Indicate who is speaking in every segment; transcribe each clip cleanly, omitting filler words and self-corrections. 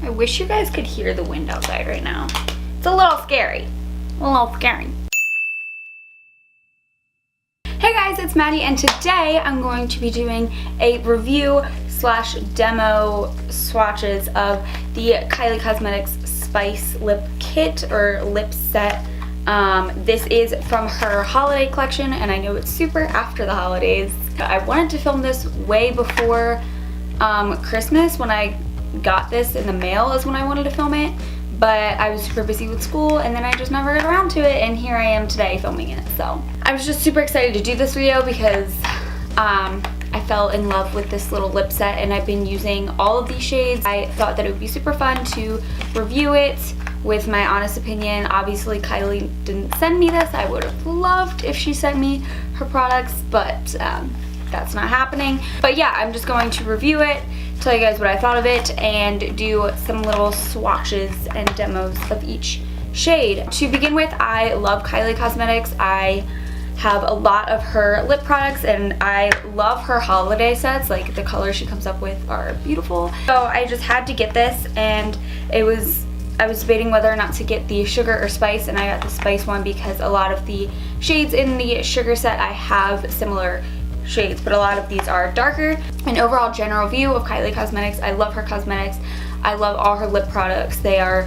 Speaker 1: I wish you guys could hear the wind outside right now. It's a little scary. A little scary. Hey guys, it's Maddie, and today I'm going to be doing a review slash demo swatches of the Kylie Cosmetics Spice Lip Kit or Lip Set. This is from her holiday collection, and I know it's super after the holidays. I wanted to film this way before Christmas. When I got this in the mail is when I wanted to film it, but I was super busy with school and then I just never got around to it, and here I am today filming it. So I was just super excited to do this video because I fell in love with this little lip set and I've been using all of these shades. I thought that it would be super fun to review it with my honest opinion. Obviously Kylie didn't send me this. I would have loved if she sent me her products, but that's not happening. But yeah, I'm just going to review it, tell you guys what I thought of it, and do some little swatches and demos of each shade. To begin with, I love Kylie Cosmetics. I have a lot of her lip products and I love her holiday sets. Like, the colors she comes up with are beautiful. So I just had to get this, and I was debating whether or not to get the sugar or spice, and I got the spice one because a lot of the shades in the sugar set I have similar shades, but a lot of these are darker. An overall general view of Kylie Cosmetics: I love her cosmetics. I love all her lip products. They are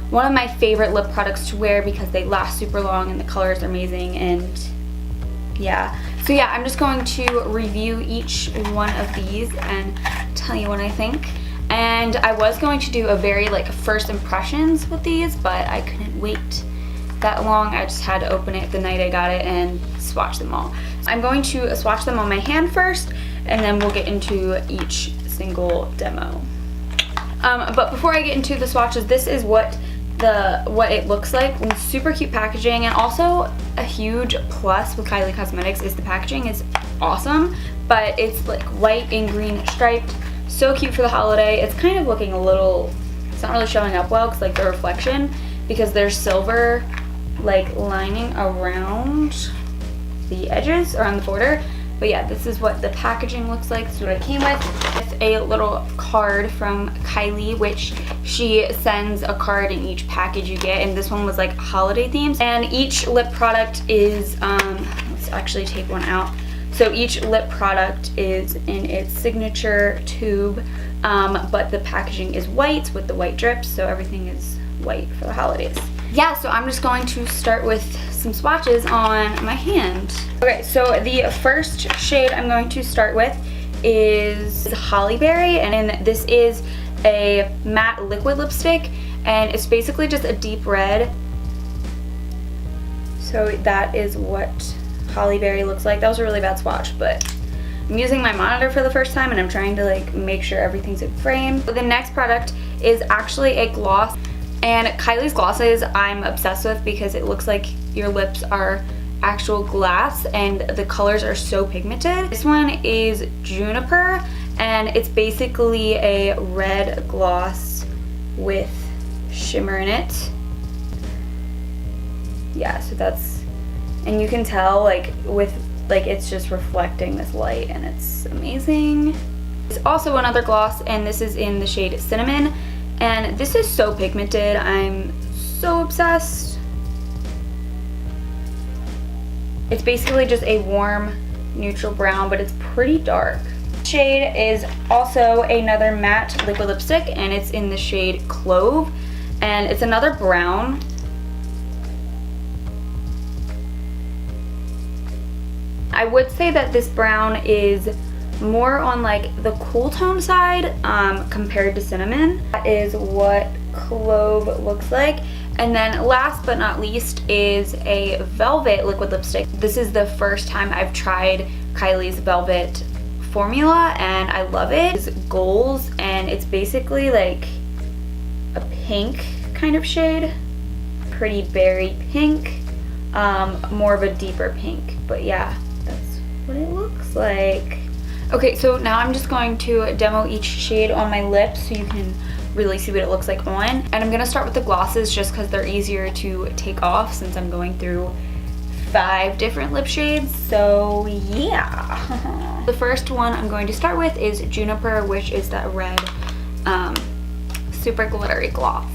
Speaker 1: one of my favorite lip products to wear because they last super long and the colors are amazing. And yeah, so yeah, I'm just going to review each one of these and tell you what I think. And I was going to do a very like first impressions with these, but I couldn't wait that long. I just had to open it the night I got it and swatch them all. I'm going to swatch them on my hand first, and then we'll get into each single demo. But before I get into the swatches, this is what it looks like. Super cute packaging, and also a huge plus with Kylie Cosmetics is the packaging is awesome, but it's like white and green striped. So cute for the holiday. It's kind of looking a little, it's not really showing up well because like the reflection, because there's silver like lining around the edges or on the border. But yeah, this is what the packaging looks like. This is what it came with a little card from Kylie, which she sends a card in each package you get, and this one was like holiday themes. And each lip product is let's actually take one out. So each lip product is in its signature tube, but the packaging is white with the white drips, so everything is white for the holidays. Yeah, so I'm just going to start with some swatches on my hand. Okay, so the first shade I'm going to start with is Holly Berry, and this is a matte liquid lipstick, and it's basically just a deep red. So that is what Holly Berry looks like. That was a really bad swatch, but I'm using my monitor for the first time and I'm trying to like make sure everything's in frame. The next product is actually a gloss, and Kylie's glosses I'm obsessed with because it looks like your lips are actual glass and the colors are so pigmented. This one is Juniper, and it's basically a red gloss with shimmer in it. Yeah, so that's, and you can tell like with like it's just reflecting this light, and it's amazing. It's also another gloss, and this is in the shade Cinnamon, and this is so pigmented. I'm so obsessed. It's basically just a warm neutral brown, but it's pretty dark. Shade is also another matte liquid lipstick, and it's in the shade Clove, and it's another brown. I would say that this brown is more on like the cool tone side compared to Cinnamon. That is what Clove looks like. And then last but not least is a Velvet liquid lipstick. This is the first time I've tried Kylie's Velvet formula, and I love it. It's Goals, and it's basically like a pink kind of shade. Pretty berry pink, more of a deeper pink, but yeah, that's what it looks like. Okay, so now I'm just going to demo each shade on my lips so you can really see what it looks like on. And I'm gonna start with the glosses just because they're easier to take off since I'm going through 5 different lip shades, so yeah. The first one I'm going to start with is Juniper, which is that red super glittery gloss.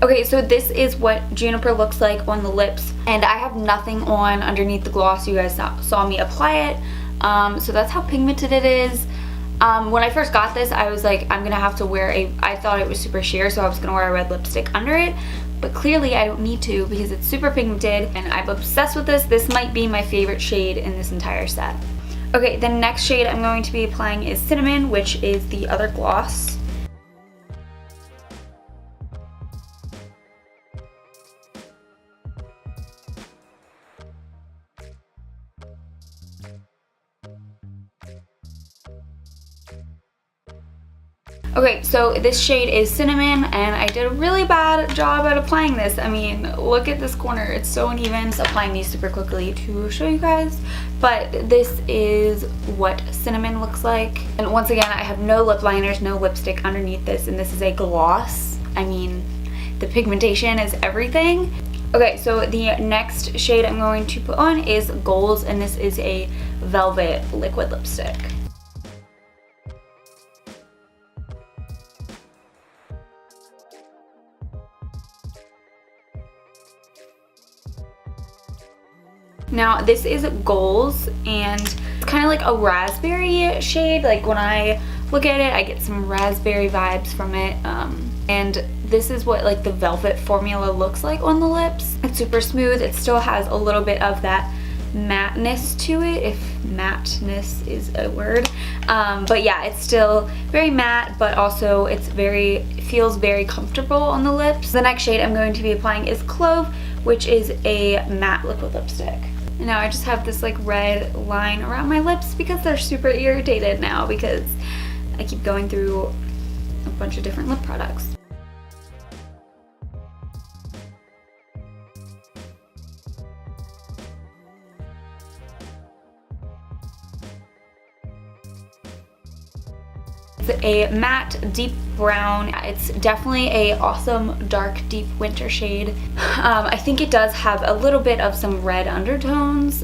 Speaker 1: Okay, so this is what Juniper looks like on the lips, and I have nothing on underneath the gloss. You guys saw me apply it, so that's how pigmented it is. When I first got this, I was like, I'm gonna have to wear I thought it was super sheer, so I was gonna wear a red lipstick under it, but clearly I don't need to because it's super pigmented, and I'm obsessed with this. This might be my favorite shade in this entire set. Okay, the next shade I'm going to be applying is Cinnamon, which is the other gloss. Okay, so this shade is Cinnamon, and I did a really bad job at applying this. I mean, look at this corner, it's so uneven. Just applying these super quickly to show you guys, but this is what Cinnamon looks like. And once again, I have no lip liners, no lipstick underneath this, and this is a gloss. I mean, the pigmentation is everything. Okay, so the next shade I'm going to put on is Goals, and this is a velvet liquid lipstick. Now this is Goals, and it's kind of like a raspberry shade. Like when I look at it, I get some raspberry vibes from it. And this is what like the velvet formula looks like on the lips. It's super smooth. It still has a little bit of that matteness to it, if matteness is a word. But yeah, it's still very matte, but also it feels very comfortable on the lips. The next shade I'm going to be applying is Clove, which is a matte liquid lipstick. And now I just have this like red line around my lips because they're super irritated now because I keep going through a bunch of different lip products. It's a matte deep brown. It's definitely a awesome dark deep winter shade. I think it does have a little bit of some red undertones,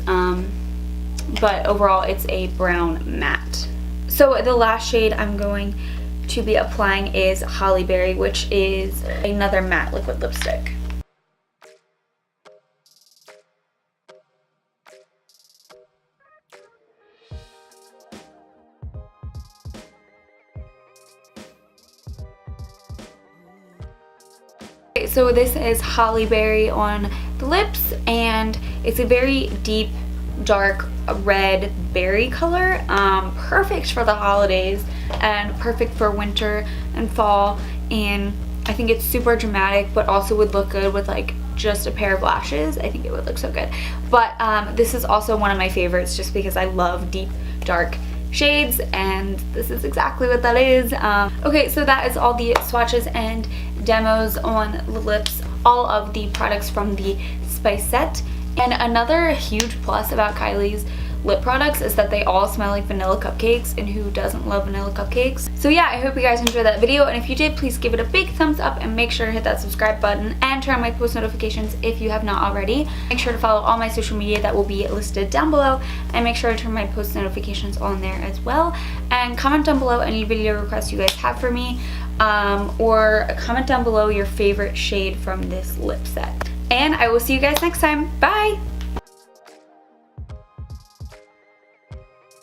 Speaker 1: but overall it's a brown matte. So the last shade I'm going to be applying is Holly Berry, which is another matte liquid lipstick. So this is Holly Berry on the lips, and it's a very deep, dark red berry color. Perfect for the holidays and perfect for winter and fall, and I think it's super dramatic, but also would look good with like just a pair of lashes. I think it would look so good. But this is also one of my favorites just because I love deep, dark shades, and this is exactly what that is. Okay, so that is all the swatches and demos on the lips, all of the products from the Spice set. And another huge plus about Kylie's lip products is that they all smell like vanilla cupcakes, and who doesn't love vanilla cupcakes? So yeah, I hope you guys enjoyed that video, and if you did, please give it a big thumbs up and make sure to hit that subscribe button and turn on my post notifications if you have not already. Make sure to follow all my social media that will be listed down below, and make sure to turn my post notifications on there as well. And comment down below any video requests you guys have for me, or comment down below your favorite shade from this lip set. And I will see you guys next time. Bye!